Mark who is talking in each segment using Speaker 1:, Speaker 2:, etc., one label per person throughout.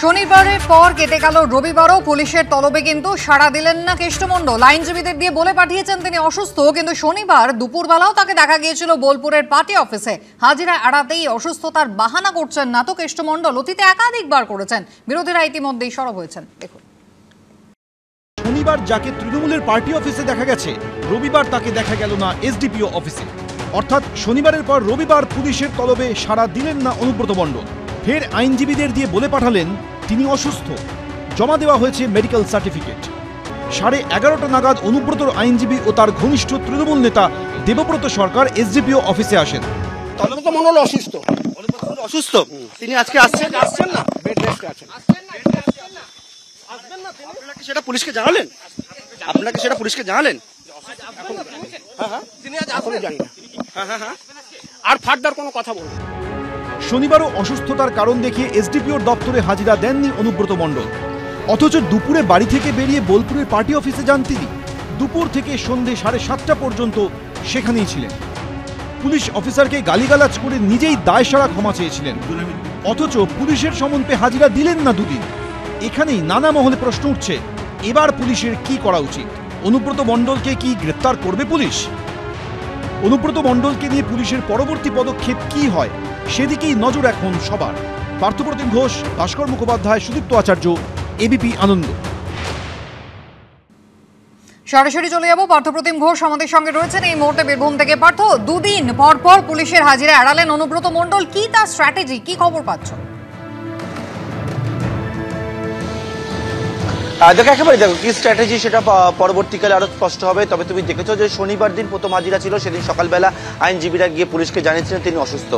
Speaker 1: শনিবারের পর কেটে গেল রবিবারও পুলিশের তলবে কিন্তু সাড়া দিলেন না কেষ্টমণ্ডল। আইনজীবীদের দিয়ে বলে পাঠিয়েছেন তিনি অসুস্থ, কিন্তু শনিবার দুপুরবেলাও তাকে দেখা গিয়েছিল বোলপুরের পার্টি অফিসে। হাজিরা এড়াতেই অসুস্থতার বাহানা করছেন না তো কেষ্টমণ্ডল, অতীতে একাধিকবার করেছেন। বিরোধীরা ইতিমধ্যেই সরব হয়েছেন। দেখুন,
Speaker 2: শনিবার যাকে তৃণমূলের পার্টি অফিসে দেখা গেছে, রবিবার তাকে দেখা গেল না এসডিপিও অফিসে। অর্থাৎ শনিবারের পর রবিবার পুলিশের তলবে সাড়া দিলেন না অনুব্রত মণ্ডল। ফের আইনজীবীদের দিয়ে বলে পাঠালেন তিনি অসুস্থ। জমা দেওয়া হয়েছে মেডিকেল সার্টিফিকেট। 11:30টা নাগাদ অনুব্রতর আইনজীবী ও তার ঘনিষ্ঠ তৃণমূল নেতা দেবব্রত সরকার এসডিপিও অফিসে আসেন।
Speaker 3: অনুব্রত মণ্ডল অসুস্থ, তিনি আজকে আসছেন না, বেড রেস্টে আছেন। আসবেন না তিনি? আপনাকে সেটা পুলিশকে জানালেন? হ্যাঁ, তিনি আজ এখনো জানি না। হ্যাঁ, আর ফার্দার কোনো কথা বলুন।
Speaker 2: শনিবারও অসুস্থতার কারণ দেখিয়ে এসডিপিওর দপ্তরে হাজিরা দেননি অনুব্রত মণ্ডল। অথচ দুপুরে বাড়ি থেকে বেরিয়ে বোলপুরের পার্টি অফিসে যান তিনি। দুপুর থেকে সন্ধে 7:30টা পর্যন্ত সেখানেই ছিলেন। পুলিশ অফিসারকে গালিগালাজ করে নিজেই দায়সারা ক্ষমা চেয়েছিলেন। অথচ পুলিশের সমন পেয়ে হাজিরা দিলেন না দুদিন। এখানেই নানা মহলে প্রশ্ন উঠছে, এবার পুলিশের কি করা উচিত? অনুব্রত মণ্ডলকে কি গ্রেপ্তার করবে পুলিশ? অনুব্রত মণ্ডলকে নিয়ে পুলিশের পরবর্তী পদক্ষেপ কি হয় সেদিকেই নজর এখন সবার। পার্থপ্রতিম ঘোষ, ভাস্কর মুখোপাধ্যায়, সুদীপ্ত আচার্য, এবিপি আনন্দ।
Speaker 1: সরাসরি চলে যাব, পার্থপ্রতিম ঘোষ আমাদের সঙ্গে রয়েছেন এই মুহূর্তে বীরভূম থেকে। পার্থ, দুদিন পর পর পুলিশের হাজিরা এড়ালেন অনুব্রত মণ্ডল, কি তার স্ট্র্যাটেজি, কি খবর পাচ্ছ?
Speaker 4: দেখো কি স্ট্র্যাটেজি সেটা পরবর্তীকালে আরো স্পষ্ট হবে। তবে তুমি দেখেছো যে শনিবার দিন প্রথম হাজিরা ছিল, সেদিন সকালবেলা আইনজীবীরা গিয়ে পুলিশকে জানিয়েছিলেন তিনি অসুস্থ।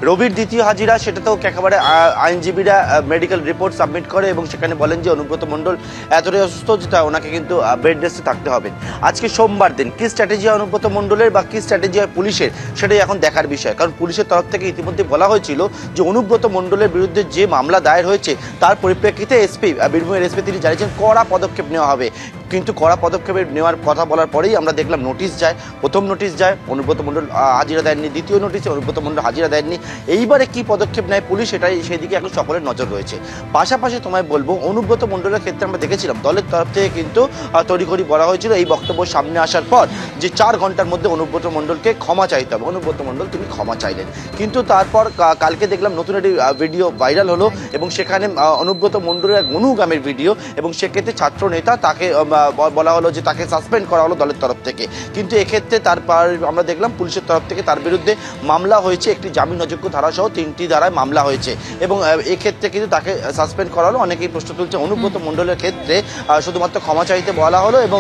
Speaker 4: রবির দ্বিতীয় হাজিরা, সেটাতেও একেবারে আইনজীবীরা মেডিকেল রিপোর্ট সাবমিট করে এবং সেখানে বলেন যে অনুব্রত মণ্ডল এতটাই অসুস্থ যেটা ওনাকে কিন্তু বেড রেস্টে থাকতে হবে। আজকে সোমবার দিন কি স্ট্র্যাটেজি হয় অনুব্রত মণ্ডলের বা কি স্ট্র্যাটেজি হয় পুলিশের, সেটাই এখন দেখার বিষয়। কারণ পুলিশের তরফ থেকে ইতিমধ্যে বলা হয়েছিল যে অনুব্রত মণ্ডলের বিরুদ্ধে যে মামলা দায়ের হয়েছে তার পরিপ্রেক্ষিতে বীরভূমের এসপি তিনি জানিয়েছেন কড়া পদক্ষেপ নেওয়া হবে। কিন্তু কড়া পদক্ষেপ নেওয়ার কথা বলার পরেই আমরা দেখলাম নোটিশ যায়। প্রথম নোটিশ যায়, অনুব্রত মণ্ডল হাজিরা দেননি। দ্বিতীয় নোটিশে অনুব্রত মণ্ডল হাজিরা দেননি। এইবারে কি পদক্ষেপ নেয় পুলিশ, সেটাই সেদিকে এখন সকলের নজর রয়েছে। পাশাপাশি তোমায় বলবো, অনুব্রত মণ্ডলের ক্ষেত্রে আমরা দেখেছিলাম দলের তরফ থেকে কিন্তু তড়িঘড়ি বলা হয়েছিল এই বক্তব্য সামনে আসার পর যে 4 ঘন্টার মধ্যে অনুব্রত মণ্ডলকে ক্ষমা চাইতে হবে। অনুব্রত মণ্ডল তিনি ক্ষমা চাইলেন, কিন্তু তারপর কালকে দেখলাম নতুন একটি ভিডিও ভাইরাল হলো এবং সেখানে অনুব্রত মণ্ডলের অনুগামীর ভিডিও এবং সেক্ষেত্রে ছাত্র নেতা তাকে বলা হলো যে তাকে সাসপেন্ড করা হলো দলের তরফ থেকে। কিন্তু এক্ষেত্রে তারপর আমরা দেখলাম পুলিশের তরফ থেকে তার বিরুদ্ধে মামলা হয়েছে, একটি জামিন অযোগ্য ধারাসহ 3টি ধারায় মামলা হয়েছে এবং এক্ষেত্রে কিন্তু তাকে সাসপেন্ড করা হলো। অনেকেই প্রশ্ন তুলছে অনুব্রত মণ্ডলের ক্ষেত্রে শুধুমাত্র ক্ষমা চাইতে বলা হলো এবং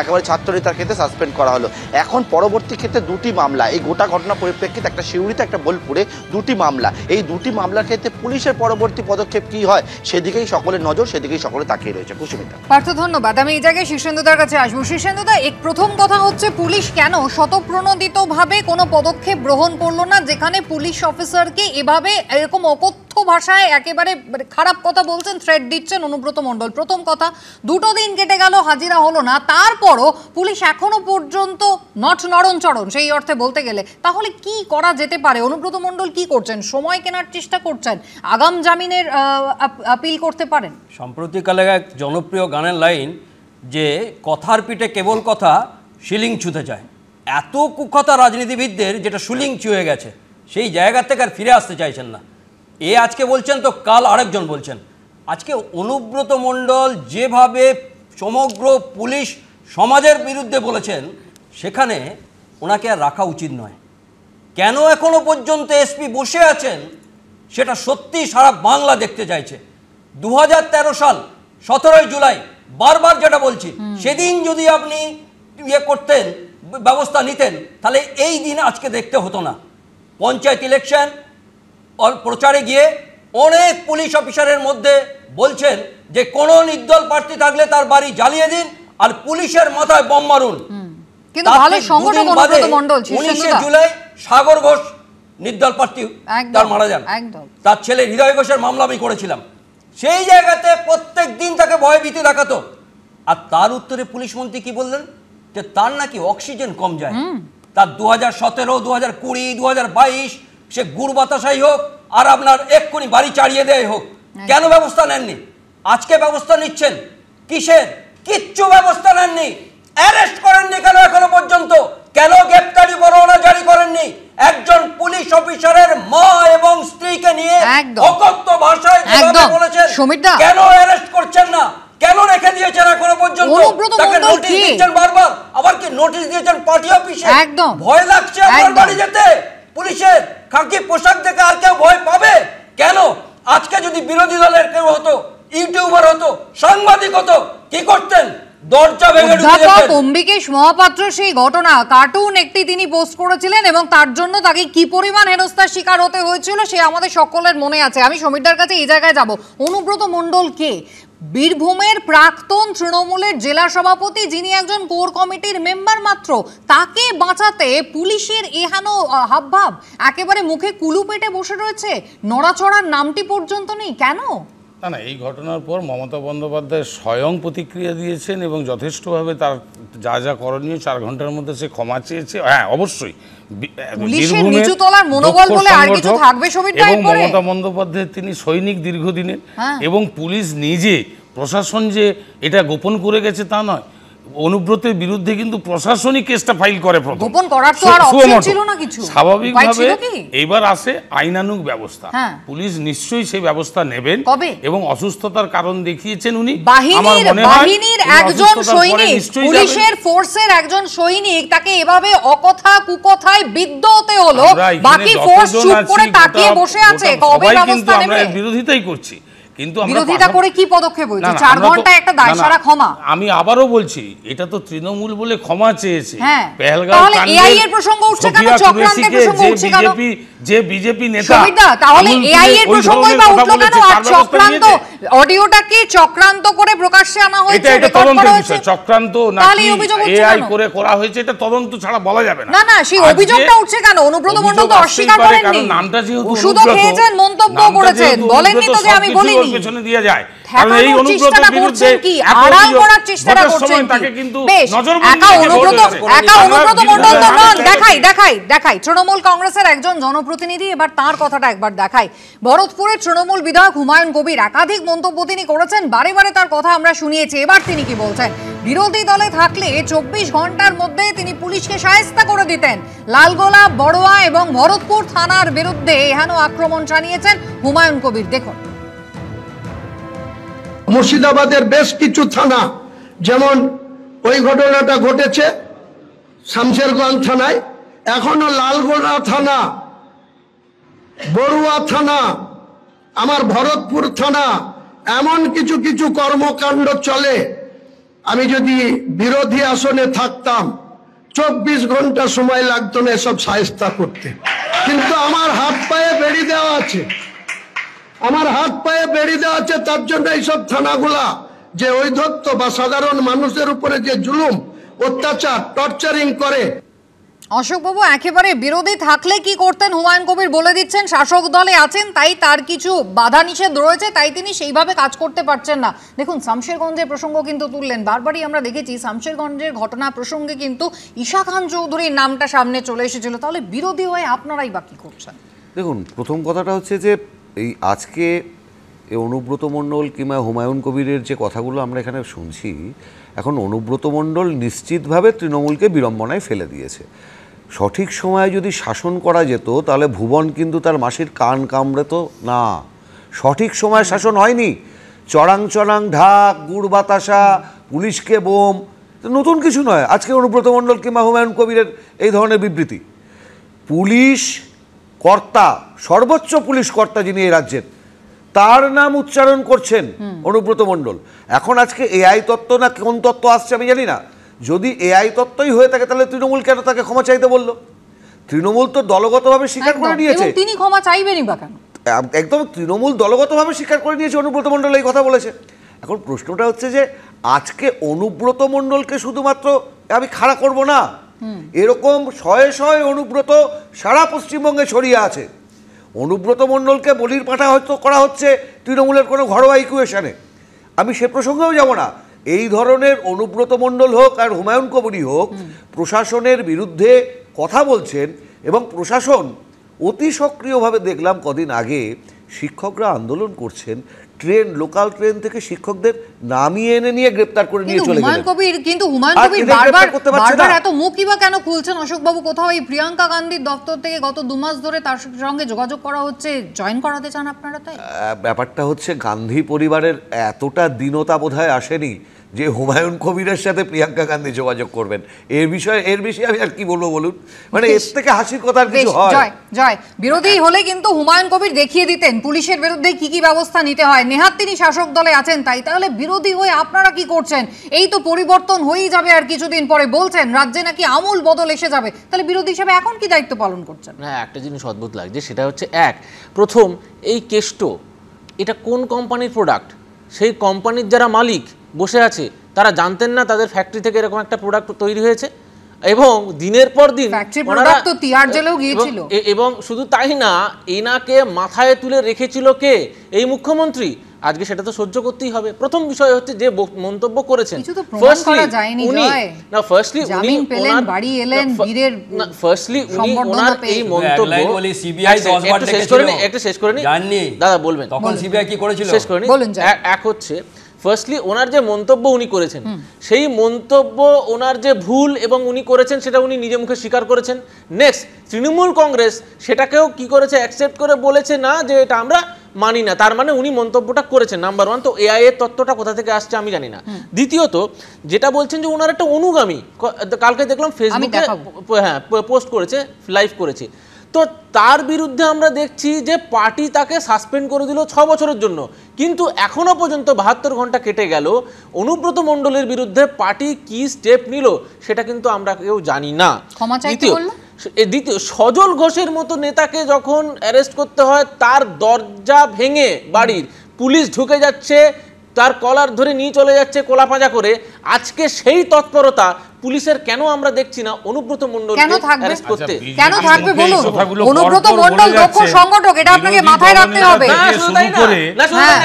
Speaker 4: একেবারে ছাত্র নেতার ক্ষেত্রে সাসপেন্ড করা হলো। এখন পরবর্তী ক্ষেত্রে 2টি মামলা, এই গোটা ঘটনা পরিপ্রেক্ষিতে একটা সিউড়িতে একটা বোলপুরে 2টি মামলা। এই 2টি মামলার ক্ষেত্রে পুলিশের পরবর্তী পদক্ষেপ কি হয় সেদিকেই সকলের নজর, সেদিকেই সকলে তাকিয়ে রয়েছে। কুসুমিতা।
Speaker 1: পার্থ, ধন্যবাদ। আমি এই জায়গায় শীর্ষেন্দুদার কাছে আসবো। শীর্ষেন্দুদা, প্রথম কথা হচ্ছে পুলিশ কেন স্বতঃপ্রণোদিতভাবে কোনো পদক্ষেপ গ্রহণ করলো না, যেখানে পুলিশ অফিসারকে এভাবে এরকম অকথ্য ভাষায় একেবারে খারাপ কথা বলছেন, থ্রেট দিচ্ছেন অনুব্রত মণ্ডল? প্রথম কথা। 2টো দিন কেটে গেল, হাজিরা হলো না, তারপরও পুলিশ এখনো পর্যন্ত নট নড়নচড়ন সেই অর্থে বলতে গেলে। তাহলে কি করা যেতে পারে? অনুব্রত মণ্ডল কি করছেন? সময় কেনার চেষ্টা করছেন? আগাম জামিনের আপিল করতে পারেন?
Speaker 5: সম্প্রতিকালে এক জনপ্রিয় গানের লাইন যে কথার পিঠে কেবল কথা শিলিং ছুঁতে চায়, এত কুকথা রাজনীতিবিদদের যেটা শিলিং ছুঁয়ে গেছে সেই জায়গা থেকে আর ফিরে আসতে চাইছেন না। আজকে বলছেন তো কাল আরেকজন বলছেন। আজকে অনুব্রত মণ্ডল যেভাবে সমগ্র পুলিশ সমাজের বিরুদ্ধে বলেছেন, সেখানে ওনাকে আর রাখা উচিত নয়। কেন এখনো পর্যন্ত এসপি বসে আছেন সেটা সত্যি সারা বাংলা দেখতে চাইছে। 2013 সাল 17ই জুলাই বারবার যেটা বলছি, সেদিন যদি আপনি করতেন, ব্যবস্থা নিতেন, তাহলে এই দিন আজকে দেখতে হতো না। পঞ্চায়েত ইলেকশন প্রচারে গিয়ে অনেক পুলিশ অফিসারের মধ্যে বলছেন যে কোনো নির্দল প্রার্থী থাকলে তার বাড়ি জ্বালিয়ে দিন আর পুলিশের মাথায় বম মারুন।
Speaker 1: কিন্তু ভালো সংগঠক অনুব্রত মণ্ডল।
Speaker 5: 19শে জুলাই সাগর ঘোষ নির্দল প্রার্থী তার মারা যান, তার ছেলে হৃদয় ঘোষের মামলা আমি করেছিলাম। সেই জায়গাতে প্রত্যেক দিন তাকে ভয়ভীতি দেখাতো। আর তার উত্তরে পুলিশ মন্ত্রী কি বললেন যে তার নাকি অক্সিজেন কম যায়। তার 2017, 2020, 2022 সে গুড় বাতাসাই হোক আর আপনার এক্ষুনি বাড়ি চাড়িয়ে দেয় হোক, কেন ব্যবস্থা নেননি? আজকে ব্যবস্থা নিচ্ছেন কিসের? কিচ্ছু ব্যবস্থা নেননি। অ্যারেস্ট করেননি কেন এখনো পর্যন্ত? কেন গ্রেপ্তারি পরোয়ানা জারি করেননি? একজন পুলিশ অফিসারের মা এবং স্ত্রীকে নিয়ে অকথ্য ভাষায় যেভাবে বলেছেন, কেন অ্যারেস্ট করছেন না? কেন রেখে দিয়েছেন এখনো পর্যন্ত? তাকে নোটিশ দিয়েছেন বারবার, আবার কি নোটিশ দিয়েছেন পার্টি অফিসে? ভয় লাগছে আপনার বাড়ি যেতে? পুলিশের খাকি পোশাক দেখে আর কেউ ভয় পাবে কেন? আজকে যদি বিরোধী দলের কেউ হতো, ইউটিউবার হতো, সাংবাদিক হতো, কি করতেন? দরজা ভেঙে ঢুকে যেতেন।
Speaker 1: অম্বিকেশ মহাপাত্র সেই ঘটনা কার্টুন একটি তিনি পোস্ট করেছিলেন এবং তার জন্য তাকে কি পরিমাণ হেনস্থার শিকার হতে হয়েছিল সে আমাদের সকলের মনে আছে। আমি সমীরদার কাছে এই জায়গায় যাব। অনুব্রত মণ্ডল কে? বীরভূমের প্রাক্তন তৃণমূলের জেলা সভাপতি, যিনি একজন কোর কমিটির মেম্বার মাত্র। তাকে বাঁচাতে পুলিশের এহেন হাবভাব, একেবারে মুখে কুলু পেটে বসে রয়েছে, নড়াচড়ার নামটি পর্যন্ত নেই। কেন?
Speaker 3: না, এই ঘটনার পর মমতা বন্দ্যোপাধ্যায় স্বয়ং প্রতিক্রিয়া দিয়েছেন এবং যথেষ্টভাবে তার যা যা করণীয় 4 ঘন্টার মধ্যে সে ক্ষমা চেয়েছে। হ্যাঁ, অবশ্যই
Speaker 1: পুলিশের নিচুতলার মনোবল বলে আর কিছু থাকবে সমীরদা?
Speaker 3: এবং মমতা বন্দ্যোপাধ্যায় তিনি সৈনিক দীর্ঘদিনের, এবং পুলিশ নিজে, প্রশাসন যে এটা গোপন করে গেছে তা নয়। অনুব্রতের বিরুদ্ধে কিন্তু প্রশাসনিক কেসটা ফাইল করে প্রথম।
Speaker 1: গোপন করার তো আর অপশন ছিল না কিছু।
Speaker 3: স্বাভাবিকভাবে এবার আসে আইনানুগ ব্যবস্থা। পুলিশ নিশ্চয়ই সেই ব্যবস্থা নেবেন এবং অসুস্থতার কারণ দেখিয়েছেন উনি।
Speaker 1: বাহিনীর একজন সৈনিক, পুলিশের ফোর্সের একজন সৈনিক, তাকে এভাবে অকথা কুকথায় বিদ্ধ হতে হলো, বাকি ফোর্স চুপ করে তাকিয়ে বসে আছে। কবে ব্যবস্থা নেবে?
Speaker 3: আমরা বিরোধিতাই করছি, কিন্তু
Speaker 1: বিরোধিতা করে কি পদক্ষেপ হয়েছে? 4 ঘন্টা একটা দায়সারা ক্ষমা।
Speaker 3: আমি আবারও বলছি, এটা তো তৃণমূল বলে ক্ষমা চেয়েছে।
Speaker 1: পেহেলগাঁও কাণ্ডে এআই এর প্রসঙ্গ উঠছে কেন? চক্রান্তের প্রসঙ্গ উঠছে কেন?
Speaker 3: যে বিজেপি নেতা,
Speaker 1: সমীরদা, তাহলে এআই এর প্রসঙ্গই বা উঠলো কেন? আর চক্রান্ত, অডিওটা কি চক্রান্ত করে প্রকাশ্যে আনা হয়েছে?
Speaker 3: এটা তদন্তের বিষয়। চক্রান্ত নাকি এআই করে করা হয়েছে, এটা তদন্ত ছাড়া বলা যাবে না।
Speaker 1: না, সেই অভিযোগটা উঠছে কেন? অনুব্রত মণ্ডল তো অস্বীকার করেননি।
Speaker 3: কারণ নামটা যেহেতু
Speaker 1: ওষুধ খেয়েছেন, মন্তব্য করেছেন, বলেননি তো যে আমি বলিনি।
Speaker 3: পেছনে দিয়ে যায়।
Speaker 1: কারণ এই অনুব্রতের বিরুদ্ধে আড়াল করার চেষ্টাটা করছেন তাকে কিন্তু একা অনুব্রত মণ্ডল তো নন। দেখাই তৃণমূল কংগ্রেসের একজন জনপ্রতিনিধি, এবার তার কথাটা একবার দেখাই। ভরতপুরের তৃণমূল বিধায়ক হুমায়ুন কবির একাধিক মন্তব্য তিনি করেছেন, বারে বারে তার কথা আমরা শুনিয়েছি। এবার তিনি কি বলছেন? বিরোধী দলে থাকলে 24 ঘন্টার মধ্যে তিনি পুলিশকে শায়েস্তা করে দিতেন। লালগোলা, বড়োয়া এবং ভরতপুর থানার বিরুদ্ধে এহেন আক্রমণ জানিয়েছেন হুমায়ুন কবির। দেখুন,
Speaker 6: মুর্শিদাবাদের বেশ কিছু থানা, যেমন ওই ঘটনাটা ঘটেছে শামশেরগঞ্জ থানায়, এখনো লালগোলা থানা, বড়ুয়া থানা, আমার ভরতপুর থানা, এমন কিছু কিছু কর্মকাণ্ড চলে। আমি যদি বিরোধী আসনে থাকতাম 24 ঘন্টা সময় লাগতো না এসব শায়েস্তা করতে, কিন্তু আমার হাত পায়ে বেড়ি দেওয়া আছে, তার জন্য এইসব থানাগুলা যে ঔদ্ধত্য বা সাধারণ মানুষের উপরে যে জুলুম, অত্যাচার, টর্চারিং করে।
Speaker 1: অশোকবাবু, একেবারে বিরোধী থাকলে কি করতেন হুমায়ুন কবির বলে দিচ্ছেন। শাসক দলে আছেন তাই তার কিছু বাধা নিষেধ রয়েছে, তাই তিনি সেইভাবে কাজ করতে পারছেন না। দেখুন, শামশেরগঞ্জের প্রসঙ্গ কিন্তু তুললেন, বারবারই আমরা দেখেছি শামশেরগঞ্জের ঘটনা প্রসঙ্গে কিন্তু ঈশা খান চৌধুরীর নামটা সামনে চলে এসেছিল। তাহলে বিরোধী হয়ে আপনারাই বা কি করছেন?
Speaker 7: দেখুন, প্রথম কথাটা হচ্ছে যে এই আজকে এই অনুব্রত মণ্ডল কিংবা হুমায়ুন কবিরের যে কথাগুলো আমরা এখানে শুনছি, এখন অনুব্রত মণ্ডল নিশ্চিতভাবে তৃণমূলকে বিড়ম্বনায় ফেলে দিয়েছে। সঠিক সময়ে যদি শাসন করা যেত তাহলে ভুবন কিন্তু তার মাসির কান কামড়েত না। সঠিক সময়ে শাসন হয়নি। চড়াং ঢাক, গুড় বাতাসা, পুলিশকে বোম, নতুন কিছু নয় আজকে অনুব্রত মণ্ডল কিংবা হুমায়ুন কবিরের এই ধরনের বিবৃতি। পুলিশ কর্তা, সর্বোচ্চ পুলিশ কর্তা যিনি এই রাজ্যের, তার নাম উচ্চারণ করছেন অনুব্রত মণ্ডল। এখন আজকে এআই তত্ত্ব না কোন তত্ত্ব আসছে আমি জানি না, যদি এআই তত্ত্বই হয়ে থাকে তাহলে তৃণমূল কেন তাকে ক্ষমা চাইতে বললো? তৃণমূল তো দলগতভাবে স্বীকার করে নিয়েছে,
Speaker 1: তিনি ক্ষমা চাইবেনই বা কেন?
Speaker 7: একদম তৃণমূল দলগতভাবে স্বীকার করে নিয়েছে অনুব্রত মণ্ডল এই কথা বলেছে। এখন প্রশ্নটা হচ্ছে যে আজকে অনুব্রত মণ্ডলকে শুধুমাত্র আমি খাড়া করব না, এরকম শয়ে শয়ে অনুব্রত সারা পশ্চিমবঙ্গে ছড়িয়ে আছে। অনুব্রত মণ্ডলকে বলির পাঠা হয়তো করা হচ্ছে তৃণমূলের কোনো ঘরোয়া ইকুয়েশনে, আমি সে প্রসঙ্গেও যাব না। এই ধরনের অনুব্রত মণ্ডল হোক আর হুমায়ুন কবির হোক, প্রশাসনের বিরুদ্ধে কথা বলছেন এবং প্রশাসন অতি সক্রিয়ভাবে দেখলাম কদিন আগে শিক্ষকরা আন্দোলন করছেন, ট্রেন, লোকাল ট্রেন থেকে শিক্ষকদের নামিয়ে এনে নিয়ে গ্রেপ্তার করে নিয়ে চলে গেলেন।
Speaker 1: কিন্তু হুমায়ুন কবির বারবার এত মুখই বা কেন খুলছেন অশোকবাবু? কোথাও এই প্রিয়াঙ্কা গান্ধীর দপ্তর থেকে গত 2 মাস ধরে তার সঙ্গে যোগাযোগ করা হচ্ছে, জয়েন করাতে চান আপনারা? তাই
Speaker 7: ব্যাপারটা হচ্ছে, গান্ধী পরিবারের এতটা দীনতা বোধহয় আসেনি যে হুমায়ুন কবিরের সাথে প্রিয়াঙ্কা গান্ধী যোগাযোগ করবেন। এর বিষয়ে আমি আর কি বলবো বলুন, মানে এর থেকে হাসির কথা আর কিছু হয়?
Speaker 1: জয় বিরোধী হলে কিন্তু হুমায়ুন কবির দেখিয়ে দিতেন পুলিশের বিরুদ্ধে কি কি ব্যবস্থা নিতে হয়। নেহাত তিনি শাসক দলে আছেন তাই, তাহলে বিরোধী হয়ে আপনারা কি করছেন? এই তো পরিবর্তন হয়েই যাবে আর কিছুদিন পরে, বলছেন রাজ্যে নাকি আমূল বদল এসে যাবে, তাহলে বিরোধী হিসেবে এখন কি দায়িত্ব পালন করছেন?
Speaker 8: হ্যাঁ, একটা জিনিস অদ্ভুত লাগছে, সেটা হচ্ছে প্রথম এই কেষ্ট এটা কোন কোম্পানির প্রোডাক্ট? সেই কোম্পানির যারা মালিক বসে আছে তারা জানতেন না তাদের ফ্যাক্টরি থেকে এরকম একটা প্রোডাক্ট তৈরি হয়েছে? এবং দিনের পর দিন এবং শুধু তাই না, এনাকে মাথায় তুলে রেখেছিল কে? এই মুখ্যমন্ত্রী। আজকে সেটা তো সহ্য করতেই হবে। প্রথম বিষয় হচ্ছে যে মন্তব্য করেছেন, ফার্স্টলি ওনার যে মন্তব্য উনি করেছেন, সেই মন্তব্য ওনার যে ভুল এবং উনি করেছেন সেটা উনি নিজে মুখে স্বীকার করেছেন। নেক্সট, তৃণমূল কংগ্রেস সেটাকেও কি করেছে, অ্যাকসেপ্ট করে বলেছে না যে এটা আমরা মানি না, তার মানে উনি মন্তব্যটা করেছেন। নাম্বার 1, তো এআই এর তত্ত্বটা কোথা থেকে আসছে আমি জানি না। দ্বিতীয়ত, যেটা বলছেন যে ওনার একটা অনুগামী, কালকে দেখলাম ফেসবুকে পোস্ট করেছে, লাইভ করেছে, তো তার বিরুদ্ধে আমরা দেখছি যে পার্টি তাকে সাসপেন্ড করে দিল 6 বছরের জন্য, কিন্তু এখনো পর্যন্ত 72 ঘন্টা কেটে গেল, অনুব্রত মণ্ডলের বিরুদ্ধে পার্টি কি স্টেপ নিল সেটা কিন্তু আমরা কেউ জানি না। দ্বিতীয়, সজল ঘোষের মতো নেতাকে যখন অ্যারেস্ট করতে হয়, তার দরজা ভেঙে বাড়ির পুলিশ ঢুকে যাচ্ছে, তার কলার ধরে নিয়ে চলে যাচ্ছে কোলাপাঁজা করে, আজকে সেই তৎপরতা পুলিশের কেন আমরা দেখছি না অনুব্রত মণ্ডল অ্যারেস্ট করতে?
Speaker 1: কেন থাকবে বলুন? অনুব্রত মণ্ডল দক্ষ সংগঠক, এটা আপনাকে মাথায় রাখতে হবে।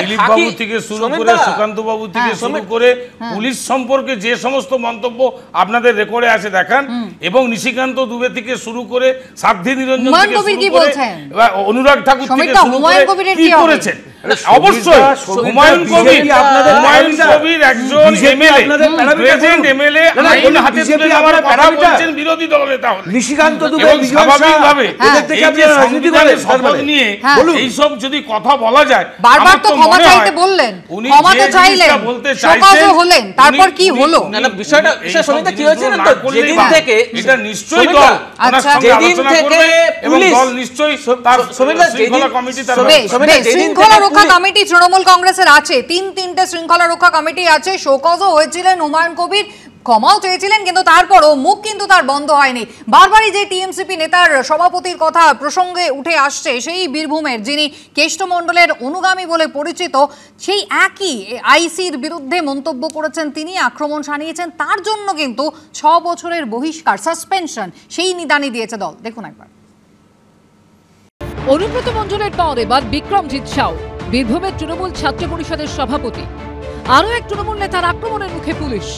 Speaker 3: দিলীপ বাবু থেকে শুরু করে সুকান্ত বাবু থেকে শুরু করে পুলিশ সম্পর্কে যে সমস্ত মন্তব্য আপনাদের রেকর্ডে আছে দেখান, এবং নিশিকান্ত দুবে থেকে শুরু করে সাধ্বী নিরঞ্জন থেকে শুরু করে অনুরাগ ঠাকুর থেকে শুরু করে কি করেছেন। অবশ্যই হুমায়ুন কবির একজন এমএলএ, প্রেজেন্ট এমএলএ, আইন হাতে তুলে নেওয়ার কথা বলছেন বিরোধী দলনেতা হলেন।
Speaker 7: নিশিকান্ত দুবে
Speaker 3: স্বাভাবিকভাবে সংবিধানের শপথ নিয়ে এইসব যদি কথা বলা যায়,
Speaker 1: বারবার তো ক্ষমা চাইতে বললেন, ক্ষমা তো চাইলেন, শোকজও হলেন, তারপর কি হলো?
Speaker 8: না বিষয়টা সমিতা কি হয়েছে না, তো যেদিন থেকে
Speaker 3: এটা নিশ্চয়ই দল
Speaker 8: যেদিন থেকে
Speaker 3: এবং দল নিশ্চয়ই তার শৃঙ্খলা কমিটি, তার
Speaker 1: শৃঙ্খলা রক্ষা কমিটি তৃণমূল কংগ্রেসের আছে, 3টে শৃঙ্খলা রক্ষা কমিটি আছে, শোকজও হয়েছিলেন হুমায়ুন কবির, ক্ষমাও চেয়েছিলেন, কিন্তু তারপরও মুখ কিন্তু তার বন্ধ হয়নি। বারবারই যে টিএমসিপি নেতার সভাপতির কথা প্রসঙ্গে উঠে আসছে, সেই বীরভূমের যিনি কেষ্টমণ্ডলের অনুগামী বলে পরিচিত, সেই একই আইসির বিরুদ্ধে মন্তব্য করেছেন তিনি, আক্রমণ শানিয়েছেন, তার জন্য কিন্তু 6 বছরের বহিষ্কার, সাসপেনশন, সেই নিদানি দিয়েছে দল। দেখুন একবার।
Speaker 9: অনুব্রত মণ্ডলের পর এবার বিক্রমজিৎ সাউ, বীরভূমের তৃণমূল ছাত্র পরিষদের সভাপতি। আরও এক তৃণমূল নেতার আক্রমণের মুখে পুলিশ।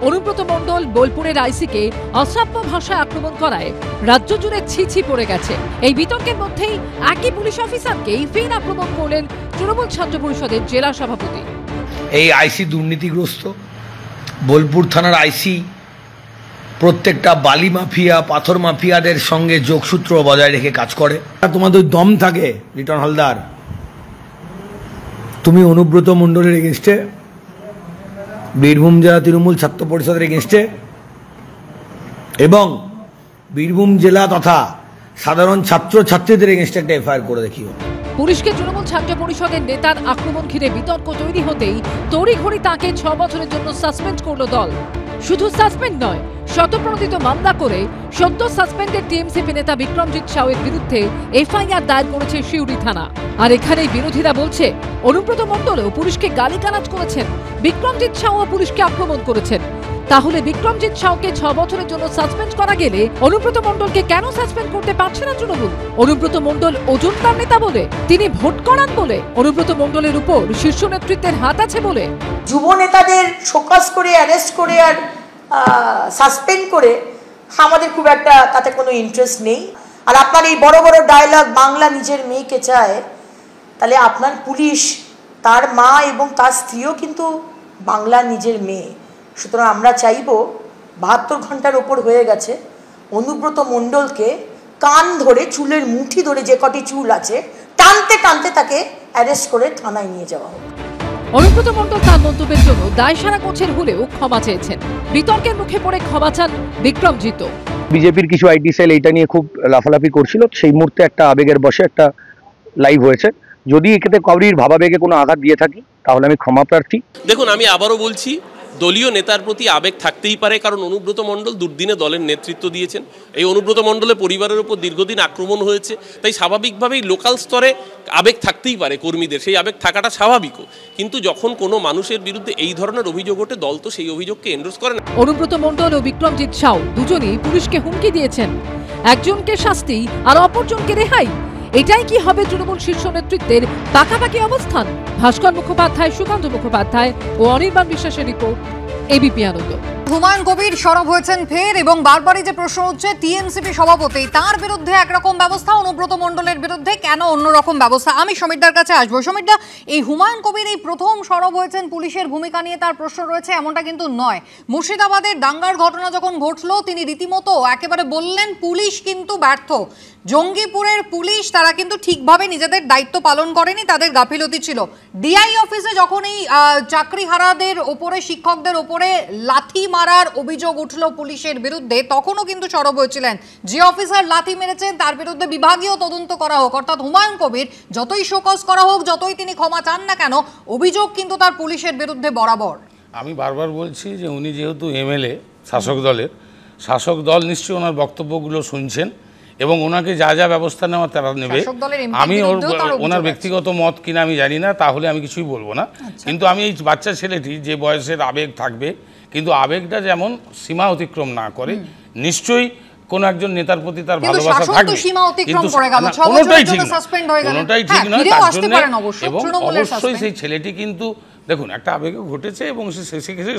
Speaker 9: অনুব্রত মণ্ডল বোলপুরের আইসিকে অশ্রাব্য ভাষায় আক্রমণ করায় রাজ্য জুড়ে ছিছি পড়ে গেছে। এই বিতর্কের মধ্যেই একই পুলিশ অফিসারকেই ফের আক্রমণ করলেন তৃণমূল ছাত্র পরিষদের জেলা সভাপতি।
Speaker 10: এই আইসি দুর্নীতিগ্রস্ত, বোলপুর থানার আইসি প্রত্যেকটা বালি মাফিয়া, পাথর মাফিয়াদের সঙ্গে যোগসূত্র বজায় রেখে কাজ করে। তোমাদের দম থাকে রিটন হালদার, তুমি অনুব্রত মণ্ডলের এগেনস্টে, বীরভূম জেলা তৃণমূল ছাত্র পরিষদের এগেনস্টে এবং বীরভূম জেলা তথা সাধারণ ছাত্র ছাত্রীদের এগেনস্টে একটা এফআইআর করে দেখিও।
Speaker 9: পুলিশকে তৃণমূল ছাত্র পরিষদের নেতার আক্রমণ ঘিরে বিতর্ক তৈরি হতেই তড়িঘড়ি তাকে 6 বছরের জন্য সাসপেন্ড করল দল। শুধু সাসপেন্ড নয়, শতপ্রণোদিত মামলা করে সদ্য সাসপেন্ডেড টিএমসিপি নেতা বিক্রমজিৎ সাউয়ের বিরুদ্ধে এফআইআর দায়ের করেছে সিউড়ি থানা। আর এখানেই বিরোধীরা বলছে অনুব্রত মণ্ডলও পুলিশকে গালিগালাজ করেছেন, বিক্রমজিৎ সাউও পুলিশকে আক্রমণ করেছেন। তাহলে বিক্রমজিৎ সাউকে 6 বছরের জন্য সাসপেন্ড করা গেলে অনুব্রত মণ্ডলকে কেন সাসপেন্ড করতে পারছে না তৃণমূল? অনুব্রত মণ্ডল ওজনদার নেতা বলে, তিনি ভোট করান বলে, অনুব্রত মণ্ডলের উপর শীর্ষ নেতৃত্বের হাত আছে বলে।
Speaker 11: যুব নেতাদের শোকজ করে, অ্যারেস্ট করে আর সাসপেন্ড করে আমাদের খুব একটা তাতে কোনো ইন্টারেস্ট নেই। আর আপনার এই বড় বড় ডায়লগ, বাংলা নিজের মেয়েকে চায়, তাহলে আপনার পুলিশ তার মা এবং তার স্ত্রীও কিন্তু বাংলার নিজের মেয়ে। সুতরাং আমরা চাইব 72 ঘন্টার ওপর হয়ে গেছে, অনুব্রত মণ্ডলকে কান ধরে, চুলের মুঠি ধরে, যে কটি চুল আছে টানতে টানতে তাকে অ্যারেস্ট করে থানায় নিয়ে যাওয়া হোক।
Speaker 9: অনুব্রত মণ্ডল তার মন্তব্যের জন্য দায় সারা করছেন হলেও ক্ষমা চেয়েছেন। বিতর্কের মুখে পড়ে ক্ষমা চান বিক্রমজিৎ।
Speaker 10: বিজেপির কিছু আইটি সেল এইটা নিয়ে খুব লাফালাফি করছিল, সেই মুহূর্তে একটা আবেগের বশে একটা লাইভ হয়েছে। যদি এক্ষেত্রে কাউরির ভাবাবেগে কোনো আঘাত দিয়ে থাকি তাহলে আমি ক্ষমা প্রার্থী।
Speaker 12: দেখুন, আমি আবারও বলছি, দলীয় নেতার প্রতি আবেগ থাকতেই পারে, কারণ অনুব্রত মণ্ডল দুর্দিনে দলের নেতৃত্ব দিয়েছেন। এই অনুব্রত মণ্ডলের পরিবারের উপর দীর্ঘদিন আক্রমণ হয়েছে, তাই স্বাভাবিকভাবেই লোকাল স্তরে আবেগ থাকতেই পারে কর্মীদের, সেই আবেগ থাকাটা স্বাভাবিকও। কিন্তু যখন কোনো মানুষের বিরুদ্ধে এই ধরনের অভিযোগ ওঠে, দল তো সেই অভিযোগকে এন্ডোর্স করে না।
Speaker 9: অনুব্রত মণ্ডল ও বিক্রমজিৎ সাউ দুজনেই পুলিশকে হুমকি দিয়েছেন, একজনকে শাস্তি আর অপরজনকে রেহাই। এটাই কি হবে তৃণমূল শীর্ষ নেতৃত্বের পাকাপাকি অবস্থান? ভাস্কর মুখোপাধ্যায়, সুকান্ত মুখোপাধ্যায় ও অনির্বাণ বিশ্বাসের রিপোর্ট, এবিপি আনন্দ।
Speaker 1: হুমায়ুন কবির সরব হয়েছেন ফের, এবং বারবারই যে প্রশ্ন হচ্ছে টিএমসিপি সভাপতি, তার বিরুদ্ধে একরকম ব্যবস্থা, অনুব্রত মণ্ডলের বিরুদ্ধে কেন অন্যরকম ব্যবস্থা? আমি সমীরদার কাছে আসবো। সমীরদা, এই হুমায়ুন কবির এই প্রথম সরব হয়েছেন পুলিশের ভূমিকা নিয়ে, তার প্রশ্ন রয়েছে এমনটা কিন্তু নয়। মুর্শিদাবাদের দাঙ্গার ঘটনা যখন ঘটলো, তিনি রীতিমতো একেবারে বললেন পুলিশ কিন্তু ব্যর্থ। জঙ্গিপুরের পুলিশ তারা কিন্তু ঠিকভাবে নিজেদের দায়িত্ব পালন করেনি, তাদের গাফিলতি ছিল। ডিআই অফিসে যখন এই চাকরিহারাদের ওপরে, শিক্ষকদের ওপরে লাথি মারার অভিযোগ উঠল পুলিশের বিরুদ্ধে, তখনও কিন্তু সরব হয়েছিলেন, যে অফিসার লাথি মেরেছেন তার বিরুদ্ধে বিভাগীয় তদন্ত করা হোক। অর্থাৎ হুমায়ুন কবির যতই শোকজ করা হোক, যতই তিনি ক্ষমা চান না কেন, অভিযোগ কিন্তু তার পুলিশের বিরুদ্ধে বরাবর।
Speaker 3: আমি বারবার বলছি যে উনি যেহেতু এমএলএ শাসক দলের, শাসক দল নিশ্চয়ই ওনার বক্তব্যগুলো শুনছেন এবং ওনাকে যা যা ব্যবস্থা নেওয়া তারা নেবে। আমি ওনার ব্যক্তিগত মত কিনা আমি জানি না, তাহলে আমি কিছুই বলবো না। কিন্তু আমি এই বাচ্চা ছেলেটি যে বয়সের আবেগ থাকবে, কিন্তু আবেগটা যেমন সীমা অতিক্রম না করে, নিশ্চয়ই কোন একজন নেতার প্রতি তার ভালোবাসা থাকবে। কিন্তু কোনোটাই ঠিক নয়, তার জন্য এবং অবশ্যই সেই ছেলেটি কিন্তু দেখুন একটা আবেগে ঘটেছে এবং সে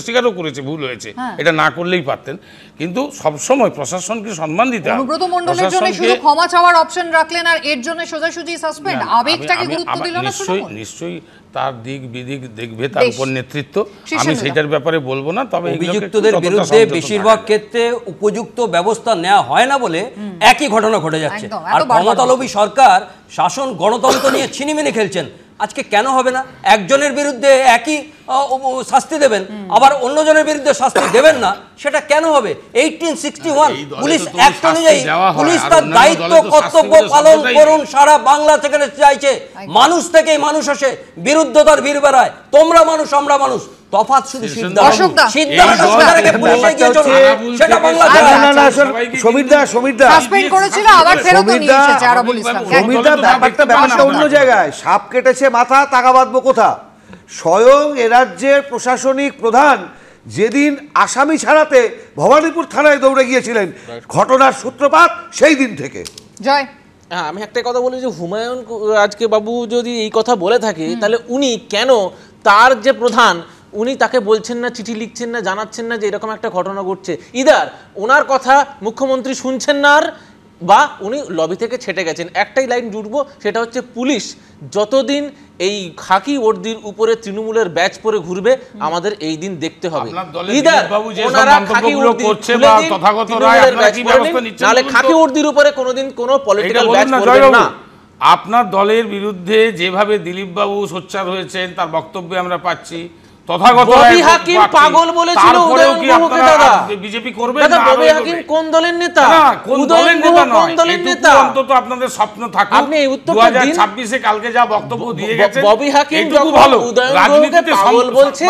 Speaker 3: স্বীকারও করেছে ভুল হয়েছে, এটা না করলেই পারতেন। কিন্তু সবসময় প্রশাসনকে সম্মান দিতে হবে।
Speaker 1: অনুব্রত মণ্ডলের জন্য শুধু ক্ষমা চাওয়ার অপশন রাখলেন আর এর জন্য সোজাসুজি সাসপেন্ড, আবেগটাকে গুরুত্ব দিল না।
Speaker 3: নিশ্চয়ই তার দিক বিদিক দেখবে তার উপর নেতৃত্ব, আমি সেটার ব্যাপারে বলবো না। তবে
Speaker 5: অভিযুক্তদের বিরুদ্ধে বেশিরভাগ ক্ষেত্রে উপযুক্ত ব্যবস্থা নেওয়া হয় না বলে একই ঘটনা ঘটে যাচ্ছে। আর ক্ষমতালোভী সরকার শাসন গণতন্ত্র নিয়ে ছিনিমিনি খেলছেন। আজকে কেন হবে না? একজনের বিরুদ্ধে একই শাস্তি দেবেন, আবার অন্যজনের বিরুদ্ধে শাস্তি দেবেন না, সেটা কেন হবে? 1861 পুলিশ অ্যাক্ট অনুযায়ী পুলিশ তার দায়িত্ব কর্তব্য পালন করুন। সারা বাংলা থেকে চাইছে মানুষ থেকে মানুষ আসে, বিরুদ্ধতার বীর বেড়ায়, তোমরা মানুষ আমরা মানুষ, তফাৎ শুধু
Speaker 7: অন্য জায়গায়। সাপ কেটেছে মাথা, টাকা বাঁধবো কোথা? স্বয়ং এ রাজ্যের প্রশাসনিক প্রধান যেদিন আসামি ছাড়াতে ভবানীপুর থানায় দৌড়ে গিয়েছিলেন, ঘটনার সূত্রপাত সেই দিন থেকে।
Speaker 1: জয়,
Speaker 8: হ্যাঁ, আমি একটা কথা বলি যে হুমায়ুন আজকে বাবু যদি এই কথা বলে থাকে, তাহলে উনি কেন তার যে প্রধান, উনি তাকে বলছেন না, চিঠি লিখছেন না, জানাচ্ছেন না যে এরকম একটা ঘটনা ঘটছে? ইদার ওনার কথা মুখ্যমন্ত্রী শুনছেন না, আর বা উনি লবি থেকে ছেটে গেছেন। একটাই লাইন জুড়বো, সেটা হচ্ছে পুলিশ যতদিন এই খাকি ওর্দির উপরে তৃণমূলের ব্যাচ পরে ঘুরবে, আমাদের এই দিন দেখতে হবে। নাহলে খাকি ওর্দির উপরে কোনোদিন কোনো পলিটিক্যাল ব্যাচ পড়বে না।
Speaker 3: আপনার দলের বিরুদ্ধে যেভাবে দিলীপ বাবু সোচ্চার হয়েছেন তার বক্তব্যে আমরা পাচ্ছি, তথাগত
Speaker 8: ববি হাকিম পাগল বলেছিল উদয়নবাবুকে। দাদা
Speaker 3: বিজেপি করবে
Speaker 8: না? ববি হাকিম কোন দলের নেতা?
Speaker 3: কোন দলের নেতা নয়, এটুকু অন্তত আপনাদের স্বপ্ন থাকুক।
Speaker 8: আপনি এই উত্তর
Speaker 3: 2026-এ কালকে যা বক্তব্য দিয়ে গেছেন,
Speaker 8: ববি হাকিম যখন উদয়নবাবুকে পাগল বলছে,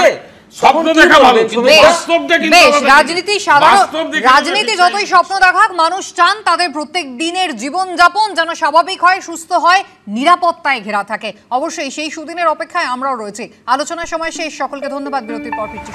Speaker 3: স্বপ্ন দেখা ভালো, কিন্তু বাস্তবটা কিন্তু
Speaker 1: রাজনীতি সাধারণ রাজনীতি যতই স্বপ্ন দেখাক, মানুষ চান তাদের প্রত্যেক দিনের জীবনযাপন যেন স্বাভাবিক হয়, সুস্থ হয়, নিরাপত্তায় ঘেরা থাকে। অবশ্যই সেই সুদিনের অপেক্ষায় আমরাও রয়েছি। আলোচনার সময় শেষ, সকলকে ধন্যবাদ। বিরতির পর ফিরছি।